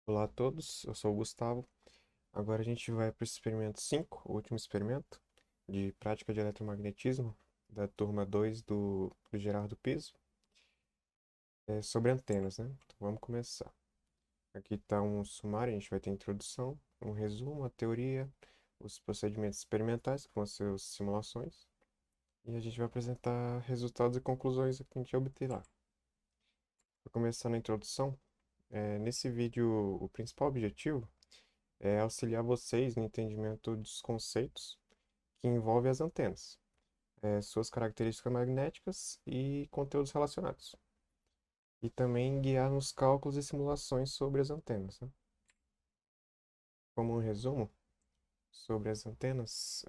Olá a todos, eu sou o Gustavo. Agora a gente vai para o experimento 5, o último experimento de prática de eletromagnetismo da turma 2 do Gerardo Piso, sobre antenas, né? Então vamos começar. Aqui está um sumário, a gente vai ter introdução, um resumo, a teoria, os procedimentos experimentais, que vão ser as simulações, e a gente vai apresentar resultados e conclusões que a gente obter lá. Para começar na introdução, nesse vídeo o principal objetivo é auxiliar vocês no entendimento dos conceitos que envolvem as antenas, suas características magnéticas e conteúdos relacionados. E também guiar nos cálculos e simulações sobre as antenas, né? Como um resumo sobre as antenas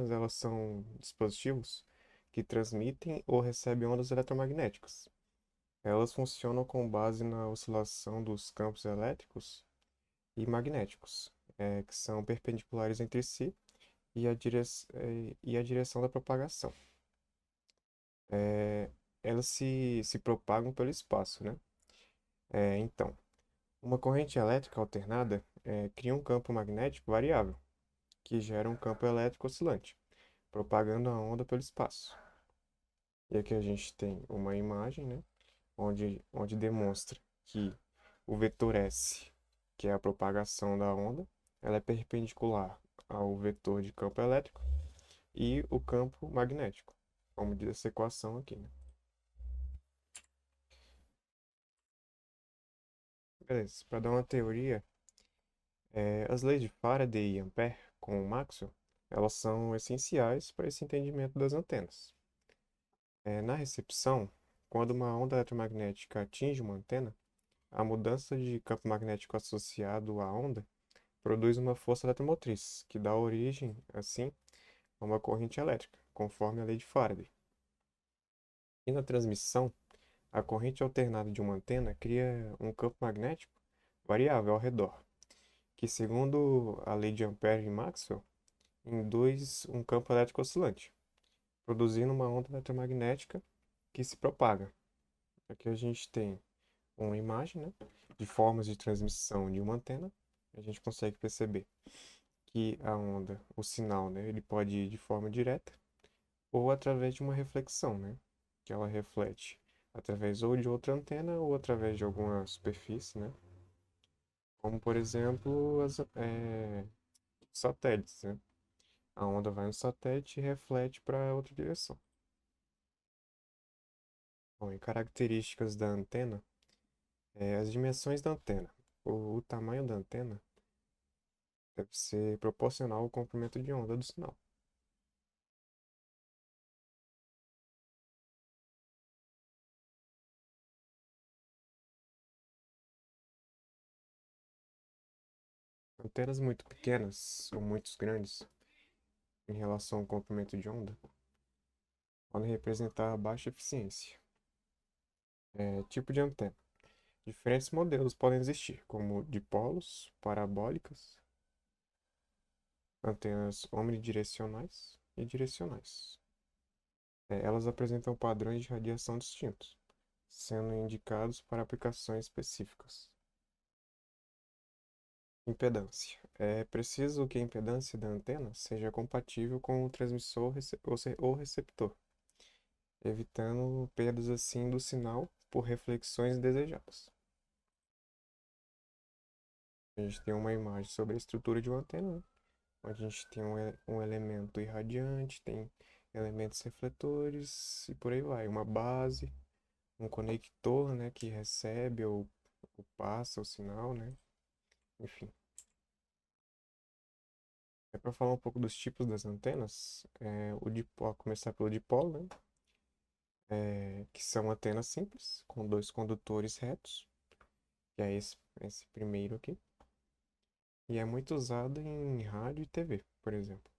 elas são dispositivos que transmitem ou recebem ondas eletromagnéticas. Elas funcionam com base na oscilação dos campos elétricos e magnéticos, que são perpendiculares entre si e a direção da propagação. É, elas se propagam pelo espaço, né? Então, uma corrente elétrica alternada cria um campo magnético variável, que gera um campo elétrico oscilante, propagando a onda pelo espaço. E aqui a gente tem uma imagem, né? Onde demonstra que o vetor S, que é a propagação da onda, ela é perpendicular ao vetor de campo elétrico e o campo magnético, como diz essa equação aqui, né? Beleza, para dar uma teoria, as leis de Faraday e Ampère, com o Maxwell, elas são essenciais para esse entendimento das antenas. Na recepção, quando uma onda eletromagnética atinge uma antena, a mudança de campo magnético associado à onda produz uma força eletromotriz, que dá origem, assim, a uma corrente elétrica, conforme a lei de Faraday. E na transmissão, a corrente alternada de uma antena cria um campo magnético variável ao redor, que, segundo a lei de Ampère e Maxwell, induz um campo elétrico oscilante, produzindo uma onda eletromagnética que se propaga. Aqui a gente tem uma imagem, né, de formas de transmissão de uma antena. A gente consegue perceber que a onda, o sinal, né, ele pode ir de forma direta ou através de uma reflexão, né, que ela reflete através ou de outra antena ou através de alguma superfície, né, como por exemplo satélites, né. A onda vai no satélite e reflete para outra direção. Bom, e características da antena, as dimensões da antena. O tamanho da antena deve ser proporcional ao comprimento de onda do sinal. Antenas muito pequenas ou muito grandes em relação ao comprimento de onda podem representar baixa eficiência. Tipo de antena. Diferentes modelos podem existir, como dipolos, parabólicas, antenas omnidirecionais e direcionais. Elas apresentam padrões de radiação distintos, sendo indicados para aplicações específicas. Impedância. É preciso que a impedância da antena seja compatível com o transmissor ou receptor, evitando perdas assim do sinal por reflexões indesejadas. A gente tem uma imagem sobre a estrutura de uma antena, né? Onde a gente tem um elemento irradiante, tem elementos refletores e por aí vai. Uma base, um conector, né, que recebe ou passa o sinal, né? Enfim. Para falar um pouco dos tipos das antenas, o dipolo, começar pelo dipolo, né? Que são antenas simples, com dois condutores retos, que é esse primeiro aqui. E é muito usado em rádio e TV, por exemplo.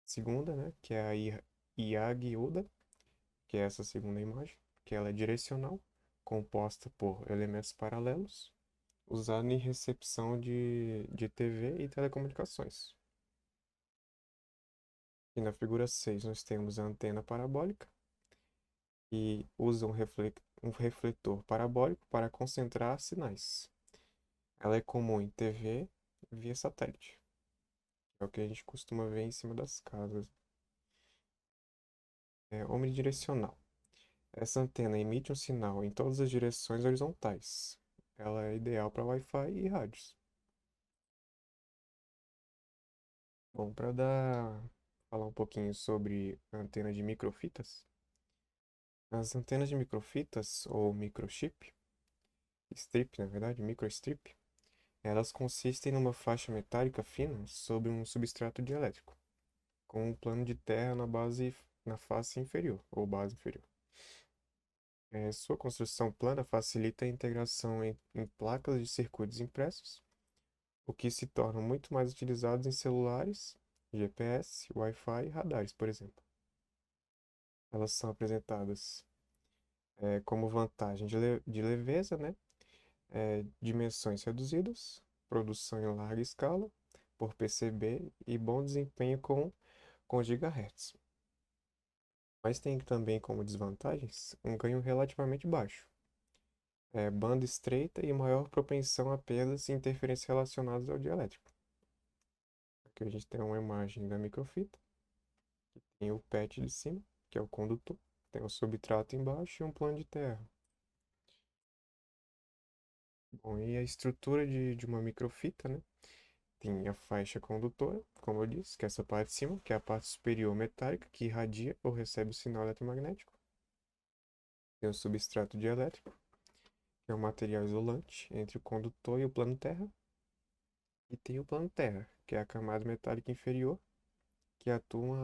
Segunda, né, que é a IAG-UDA, que é essa segunda imagem, que ela é direcional, composta por elementos paralelos, usada em recepção de TV e telecomunicações. E na figura 6 nós temos a antena parabólica, que usa um refletor parabólico para concentrar sinais. Ela é comum em TV via satélite. É o que a gente costuma ver em cima das casas. É omnidirecional. Essa antena emite um sinal em todas as direções horizontais. Ela é ideal para Wi-Fi e rádios. Bom, para falar um pouquinho sobre a antena de microfitas. As antenas de microfitas, ou microchip, strip, na verdade, microstrip, elas consistem numa faixa metálica fina sobre um substrato dielétrico, com um plano de terra na face inferior, ou base inferior. Sua construção plana facilita a integração em placas de circuitos impressos, o que se torna muito mais utilizados em celulares, GPS, Wi-Fi e radares, por exemplo. Elas são apresentadas como vantagem de leveza, né? Dimensões reduzidas, produção em larga escala, por PCB e bom desempenho com gigahertz. Mas tem também como desvantagens um ganho relativamente baixo, banda estreita e maior propensão a perdas e interferências relacionadas ao dielétrico. Aqui a gente tem uma imagem da microfita, tem o PET de cima, que é o condutor, tem o substrato embaixo e um plano de terra. Bom, e a estrutura de uma microfita, né? Tem a faixa condutora, como eu disse, que é essa parte de cima, que é a parte superior metálica, que irradia ou recebe o sinal eletromagnético. Tem o substrato dielétrico, que é um material isolante entre o condutor e o plano terra. E tem o plano terra, que é a camada metálica inferior, que atua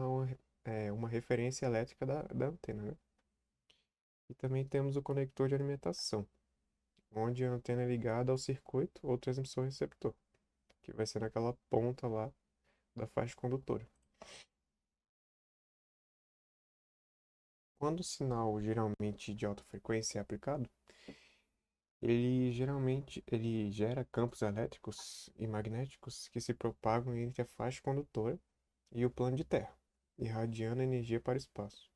uma referência elétrica da antena, né? E também temos o conector de alimentação, onde a antena é ligada ao circuito ou transmissor-receptor, que vai ser naquela ponta lá da faixa condutora. Quando o sinal geralmente de alta frequência é aplicado, ele gera campos elétricos e magnéticos que se propagam entre a faixa condutora e o plano de terra, irradiando energia para o espaço.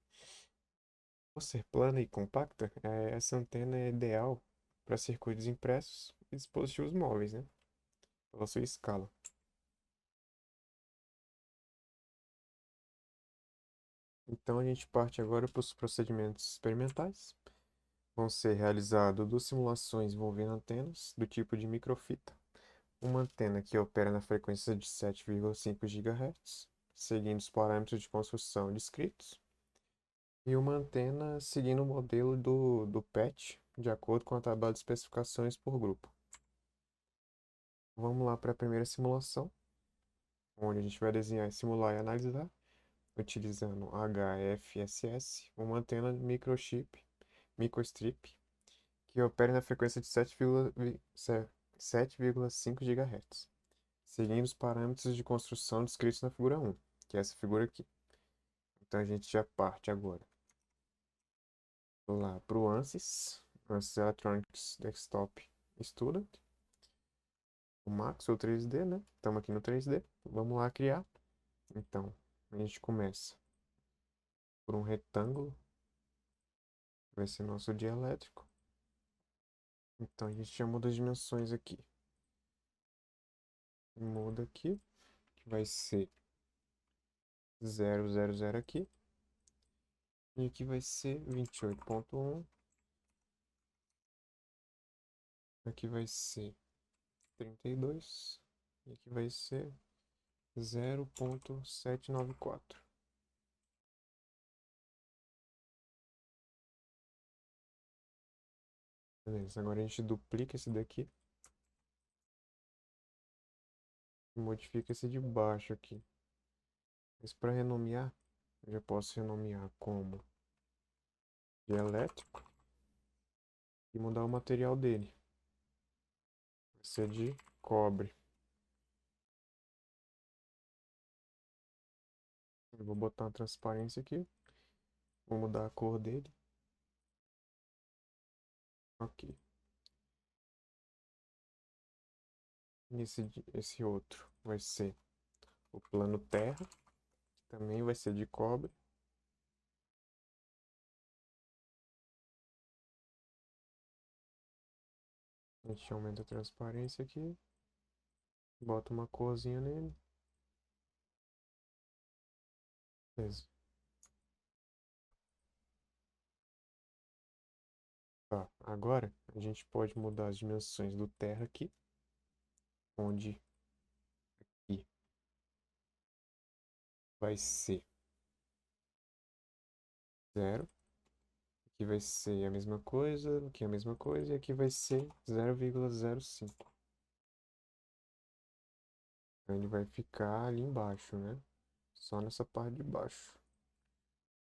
Por ser plana e compacta, essa antena é ideal para circuitos impressos e dispositivos móveis, né? Pela sua escala. Então a gente parte agora para os procedimentos experimentais. Vão ser realizadas duas simulações envolvendo antenas do tipo de microfita. Uma antena que opera na frequência de 7,5 GHz, seguindo os parâmetros de construção descritos, e uma antena seguindo o modelo do PET, de acordo com a tabela de especificações por grupo. Vamos lá para a primeira simulação, onde a gente vai desenhar, simular e analisar, utilizando HFSS, uma antena microstrip, que opera na frequência de 7,5 GHz, seguindo os parâmetros de construção descritos na figura 1, que é essa figura aqui. Então a gente já parte agora lá para o ANSYS Electronics Desktop Student, o Max ou 3D, né? Estamos aqui no 3D. Vamos lá criar. Então, a gente começa por um retângulo, vai ser nosso dielétrico. Então a gente já muda as dimensões aqui. Muda aqui, que vai ser 0, 0, 0 aqui. E aqui vai ser 28,1. Aqui vai ser 32. E aqui vai ser 0,794. Beleza, agora a gente duplica esse daqui. E modifica esse de baixo aqui. Mas para renomear, eu já posso renomear como dielétrico e mudar o material dele. Vai ser de cobre. Eu vou botar uma transparência aqui. Vou mudar a cor dele. Ok. E esse outro vai ser o plano terra. Também vai ser de cobre. A gente aumenta a transparência aqui. Bota uma corzinha nele. Beleza. Tá, agora a gente pode mudar as dimensões do terra aqui. Onde aqui vai ser 0. Aqui vai ser a mesma coisa, aqui é a mesma coisa, e aqui vai ser 0,05. Então ele vai ficar ali embaixo, né? Só nessa parte de baixo.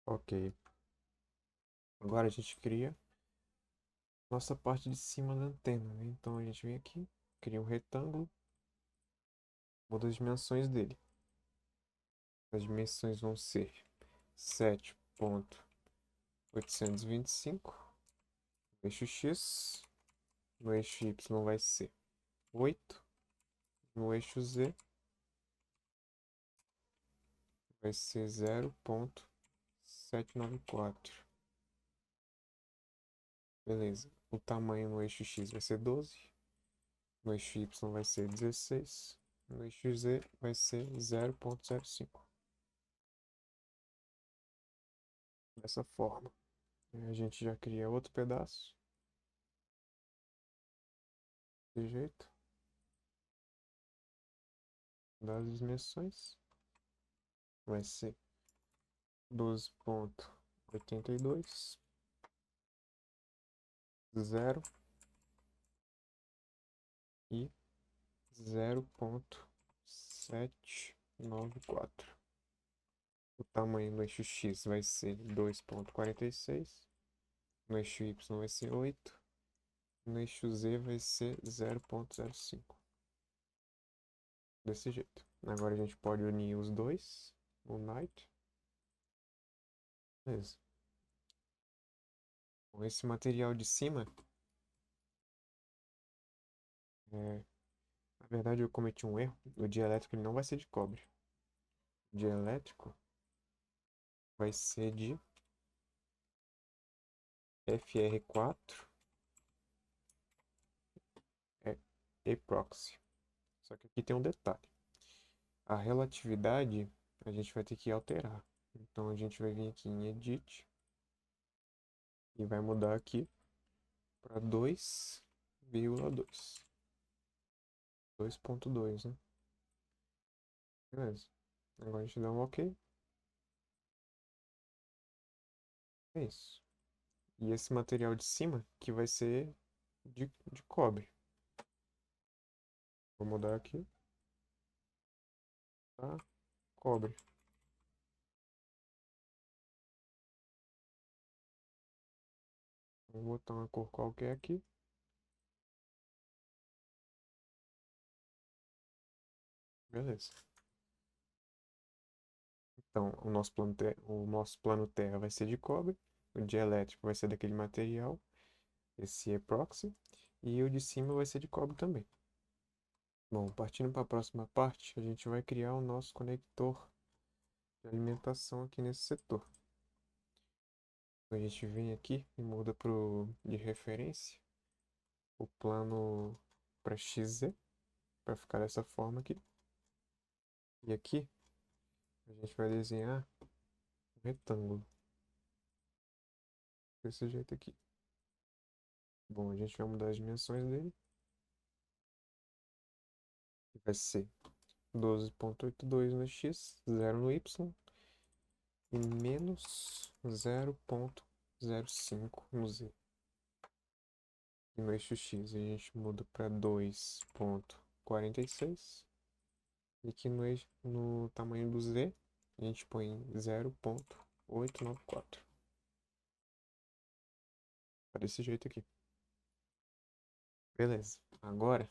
Ok. Agora a gente cria nossa parte de cima da antena, né? Então a gente vem aqui, cria um retângulo, muda as dimensões dele. As dimensões vão ser 7,825 no eixo X, no eixo Y vai ser 8, no eixo Z vai ser 0,794. Beleza. O tamanho no eixo X vai ser 12, no eixo Y vai ser 16, no eixo Z vai ser 0,05. Dessa forma. A gente já cria outro pedaço. Desse jeito. Das dimensões. Vai ser 12,82. 0 e 0,794. O tamanho no eixo X vai ser 2,46. No eixo Y vai ser 8. No eixo Z vai ser 0,05. Desse jeito. Agora a gente pode unir os dois. Unite. Beleza. Com esse material de cima, na verdade eu cometi um erro. O dielétrico ele não vai ser de cobre. O dielétrico vai ser de Fr4 epoxy. Só que aqui tem um detalhe. A relatividade a gente vai ter que alterar. Então a gente vai vir aqui em Edit e vai mudar aqui para 2,2. 2,2, né? Beleza. Agora a gente dá um OK. É isso. E esse material de cima que vai ser de cobre. Vou mudar aqui. Tá? Cobre. Vou botar uma cor qualquer aqui. Beleza. Então, o nosso plano Terra vai ser de cobre. O dielétrico vai ser daquele material. Esse epoxy. E o de cima vai ser de cobre também. Bom, partindo para a próxima parte, a gente vai criar o nosso conector de alimentação aqui nesse setor. Então, a gente vem aqui e muda de referência o plano para XZ, para ficar dessa forma aqui. E aqui a gente vai desenhar um retângulo, desse jeito aqui. Bom, a gente vai mudar as dimensões dele. Vai ser 12,82 no X, 0 no Y e menos 0,05 no Z. E no eixo X a gente muda para 2,46. E aqui no tamanho do Z a gente põe 0,894. Tá desse jeito aqui. Beleza. Agora,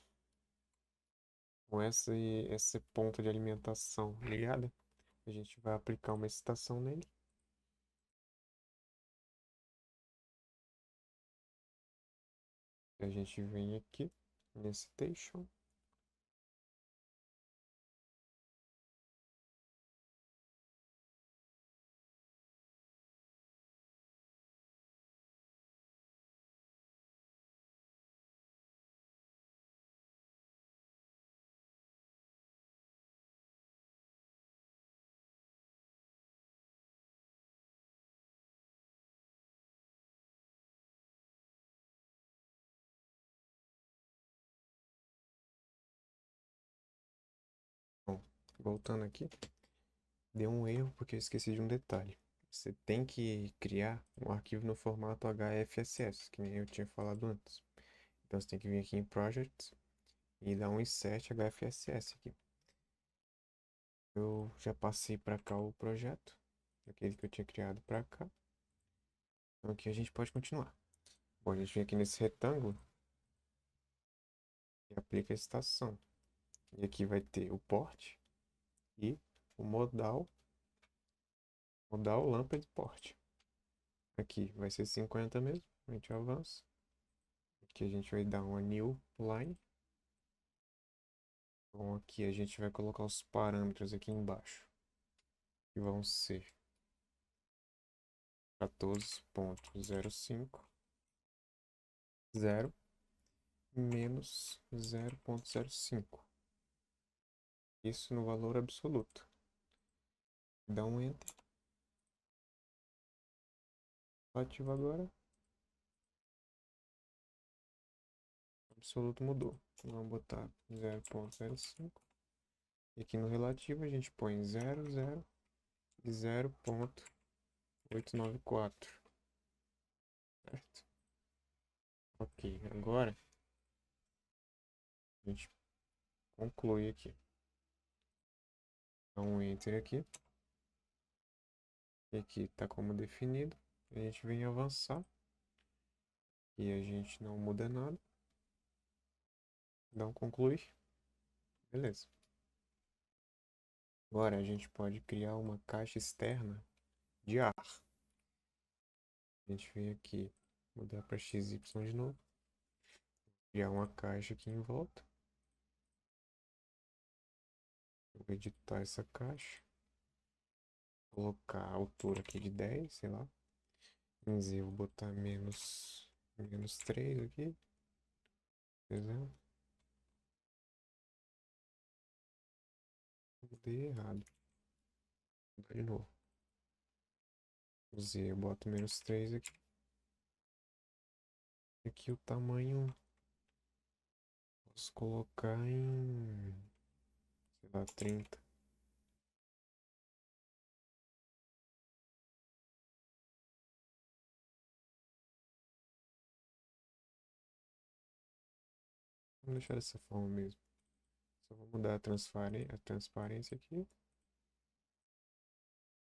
com esse ponto de alimentação ligada, a gente vai aplicar uma excitação nele. A gente vem aqui nesse station. voltando aqui, deu um erro porque eu esqueci de um detalhe. Você tem que criar um arquivo no formato HFSS, que nem eu tinha falado antes. Então você tem que vir aqui em Projects e dar um insert HFSS aqui. Eu já passei para cá o projeto, aquele que eu tinha criado para cá. Então aqui a gente pode continuar. Bom, a gente vem aqui nesse retângulo e aplica a estação. E aqui vai ter o port e o modal lâmpada de port. Aqui vai ser 50 mesmo, a gente avança. Aqui a gente vai dar uma new line. Bom, aqui a gente vai colocar os parâmetros aqui embaixo, que vão ser 14.05, 0, menos 0.05. Isso no valor absoluto. Dá um Enter. Ativo agora. Absoluto mudou. Vamos botar 0.05. E aqui no relativo a gente põe 0, 0 e 0.894. Certo? Ok, agora a gente conclui aqui. Dá um Enter aqui. E aqui está como definido. A gente vem avançar. E a gente não muda nada. Dá um concluir. Beleza. Agora a gente pode criar uma caixa externa de ar. A gente vem aqui, mudar para XY de novo. Criar uma caixa aqui em volta. Vou editar essa caixa. Colocar a altura aqui de 10, sei lá. Em Z vou botar menos 3 aqui. Por exemplo. Dei errado. Vou botar de novo. Z eu boto menos 3 aqui. Aqui o tamanho posso colocar em, sei lá, 30. Vamos deixar dessa forma mesmo. Só vou mudar a transparência aqui.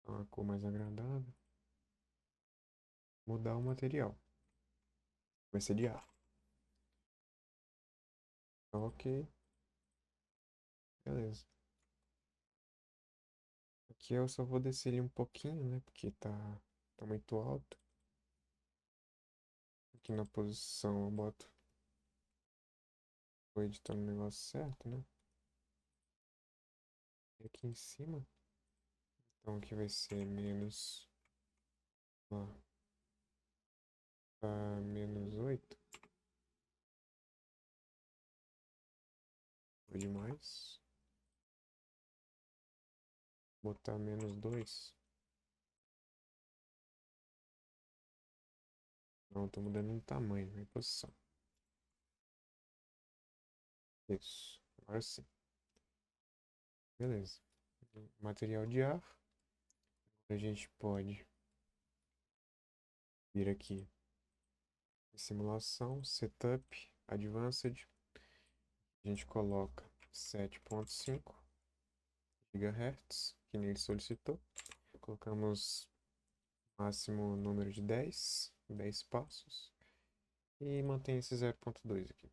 Dar uma cor mais agradável. Mudar o material. Vai ser de ar. Ok. Beleza. Aqui eu só vou descer ele um pouquinho, né? Porque tá muito alto. Aqui na posição eu boto. Vou editar no negócio certo, né? E aqui em cima. Então aqui vai ser menos. Ó, tá menos 8. Foi demais. Botar menos 2. Não, tô mudando o tamanho, a posição. Isso. Agora sim. Beleza. Material de ar. A gente pode vir aqui em simulação, setup, advanced. A gente coloca 7.5 GHz, que nem ele solicitou. Colocamos máximo número de 10 passos. E mantém esse 0.2 aqui.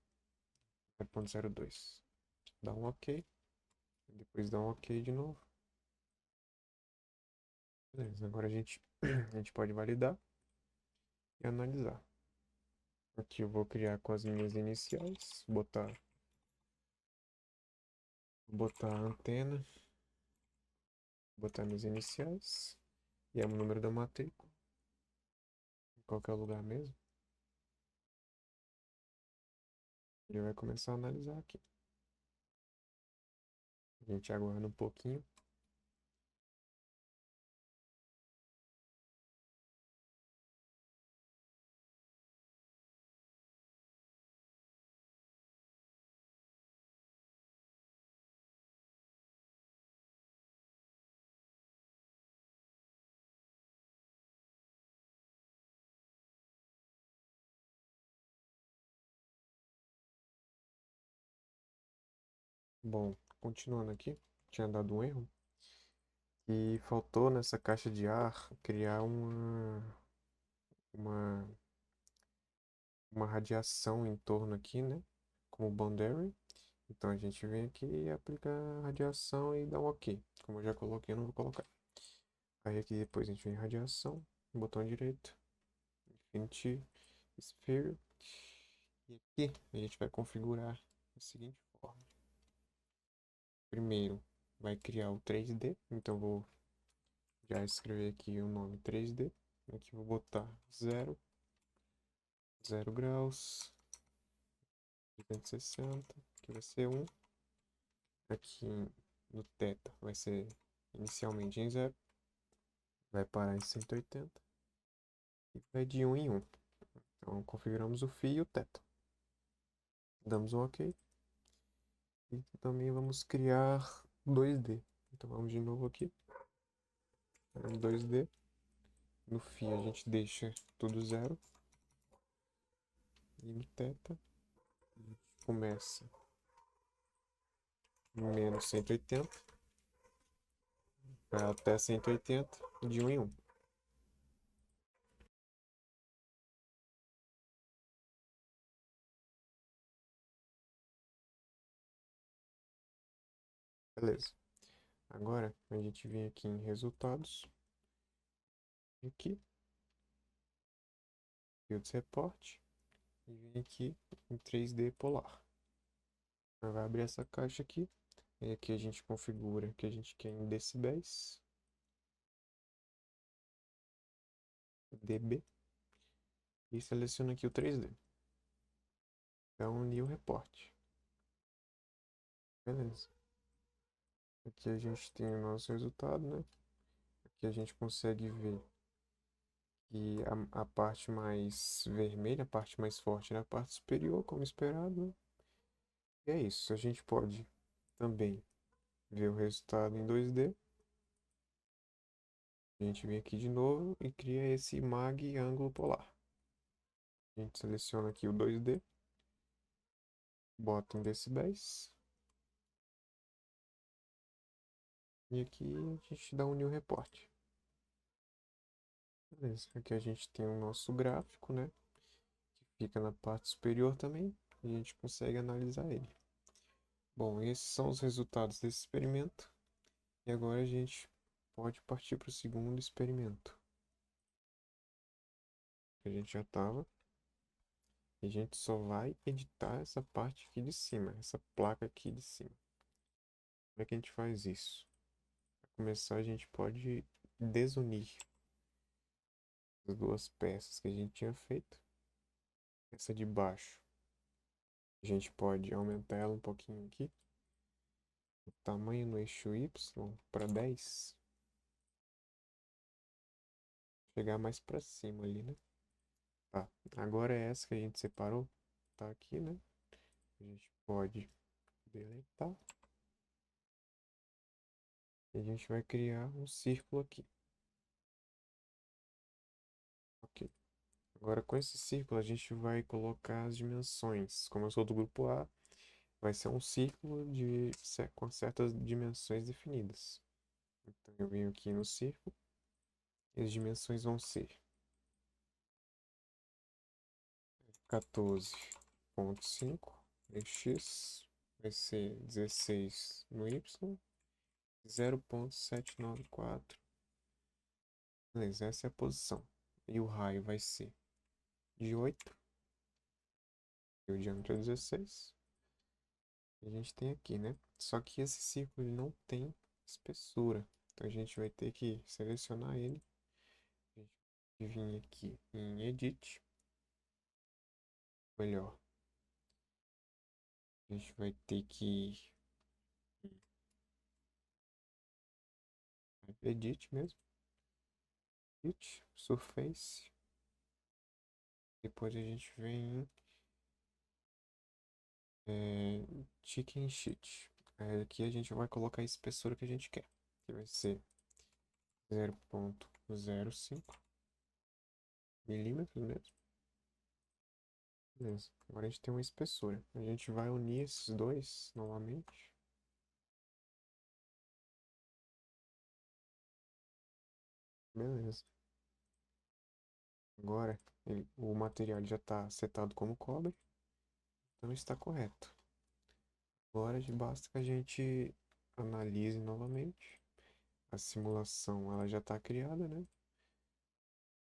0.02. Dá um OK. Depois dá um OK de novo. Beleza, agora a gente pode validar e analisar. Aqui eu vou criar com as minhas iniciais. Botar a antena. Botar minhas iniciais. E é o número da matrícula. Em qualquer lugar mesmo. Ele vai começar a analisar aqui. A gente aguarda um pouquinho. Bom, continuando aqui, tinha dado um erro. E faltou nessa caixa de ar criar uma, uma radiação em torno aqui, né? Como boundary. Então a gente vem aqui e aplica a radiação e dá um OK. Como eu já coloquei, eu não vou colocar. Aí aqui depois a gente vem em radiação, botão direito, Infinity Sphere. E aqui a gente vai configurar da seguinte forma. Primeiro vai criar o 3D, então vou já escrever aqui o nome 3D. Aqui vou botar 0 graus, 360, aqui vai ser 1. Aqui no θ vai ser inicialmente em 0, vai parar em 180 e vai de 1 em 1. Então configuramos o φ e o θ. Damos um OK. E também vamos criar 2D. Então vamos de novo aqui. 2D. No φ a gente deixa tudo 0. E no θ a gente começa menos 180. Vai até 180 de 1 em 1. Beleza. Agora a gente vem aqui em resultados. Aqui. Fields Report. E vem aqui em 3D polar. Vai abrir essa caixa aqui. E aqui a gente configura o que a gente quer em decibéis. dB. E seleciona aqui o 3D. Então, New Report. Beleza. Aqui a gente tem o nosso resultado, né? Aqui a gente consegue ver que a parte mais vermelha, a parte mais forte na parte superior, como esperado, né? E é isso. A gente pode também ver o resultado em 2D. A gente vem aqui de novo e cria esse mag ângulo polar. A gente seleciona aqui o 2D, bota em decibéis. E aqui a gente dá um new report. Beleza. Aqui a gente tem o nosso gráfico, né? Que fica na parte superior também. E a gente consegue analisar ele. Bom, esses são os resultados desse experimento. E agora a gente pode partir para o segundo experimento. A gente já estava. E a gente só vai editar essa parte aqui de cima, essa placa aqui de cima. Como é que a gente faz isso? Para começar, a gente pode desunir as duas peças que a gente tinha feito. Essa de baixo, a gente pode aumentar ela um pouquinho aqui. O tamanho no eixo Y para 10. Chegar mais para cima ali, né? Tá, agora é essa que a gente separou. Tá aqui, né? A gente pode deletar. E a gente vai criar um círculo aqui. Ok. Agora com esse círculo a gente vai colocar as dimensões. Como eu sou do grupo A, vai ser um círculo com certas dimensões definidas. Então eu venho aqui no círculo e as dimensões vão ser 14,5 em x, vai ser 16 no y, 0,794. Beleza, essa é a posição. E o raio vai ser de 8, e o diâmetro é 16. A gente tem aqui, né? Só que esse círculo ele não tem espessura. Então a gente vai ter que selecionar ele. A gente vai vir aqui em Edit. Melhor. A gente vai ter que Edit mesmo. Edit, Surface. Depois a gente vem Chicken Sheet. Aqui a gente vai colocar a espessura que a gente quer. Que vai ser 0,05 milímetros mesmo. Beleza. Agora a gente tem uma espessura. A gente vai unir esses dois novamente. Beleza. Agora o material já está setado como cobre, então está correto. Agora basta que a gente analise novamente. A simulação ela já está criada, né?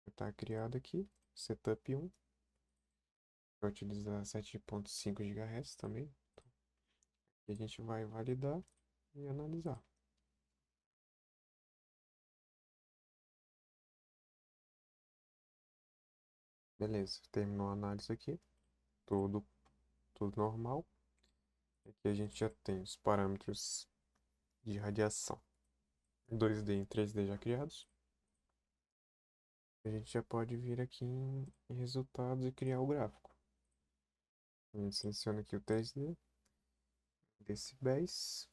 Já está criada aqui. Setup 1. Vai utilizar 7.5 GHz também. E a gente vai validar e analisar. Beleza, terminou a análise aqui. Tudo, tudo normal. Aqui a gente já tem os parâmetros de radiação 2D e 3D já criados. A gente já pode vir aqui em resultados e criar o gráfico. A gente seleciona aqui o 3D, decibéis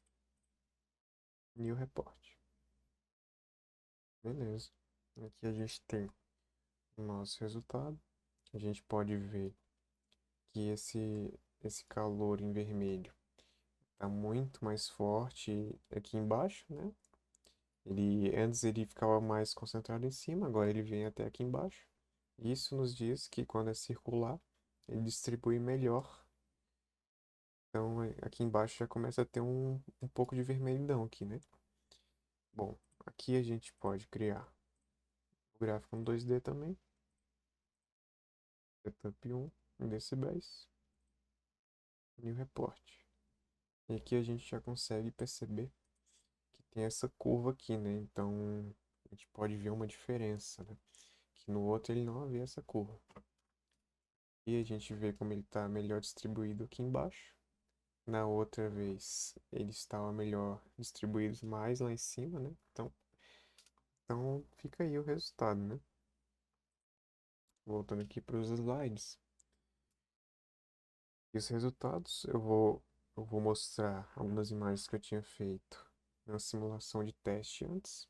e o reporte. Beleza. Aqui a gente tem o nosso resultado. A gente pode ver que esse calor em vermelho está muito mais forte aqui embaixo, né? Antes ele ficava mais concentrado em cima, agora ele vem até aqui embaixo. Isso nos diz que quando é circular, ele distribui melhor. Então aqui embaixo já começa a ter um pouco de vermelhidão aqui, né? Bom, aqui a gente pode criar o gráfico no 2D também. Setup 1 em decibéis e o reporte. E aqui a gente já consegue perceber que tem essa curva aqui, né? Então a gente pode ver uma diferença, né? Que no outro ele não havia essa curva. E a gente vê como ele está melhor distribuído aqui embaixo. Na outra vez ele estava melhor distribuído mais lá em cima, né? Então fica aí o resultado, né? Voltando aqui para os slides. E os resultados eu vou mostrar algumas imagens que eu tinha feito na simulação de teste antes.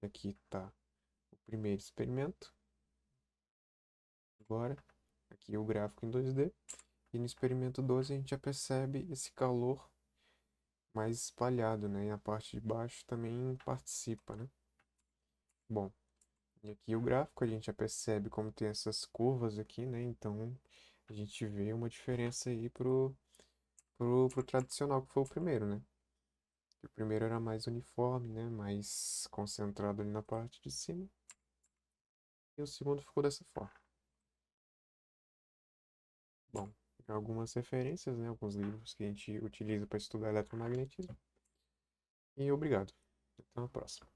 Aqui está o primeiro experimento. Agora, aqui o gráfico em 2D. E no experimento 12 a gente já percebe esse calor mais espalhado, né? E a parte de baixo também participa, né? Bom, e aqui o gráfico a gente já percebe como tem essas curvas aqui, né? Então a gente vê uma diferença aí pro tradicional que foi o primeiro, né? O primeiro era mais uniforme, né? Mais concentrado ali na parte de cima. E o segundo ficou dessa forma. Bom, algumas referências, né? Alguns livros que a gente utiliza para estudar eletromagnetismo. E obrigado. Até a próxima.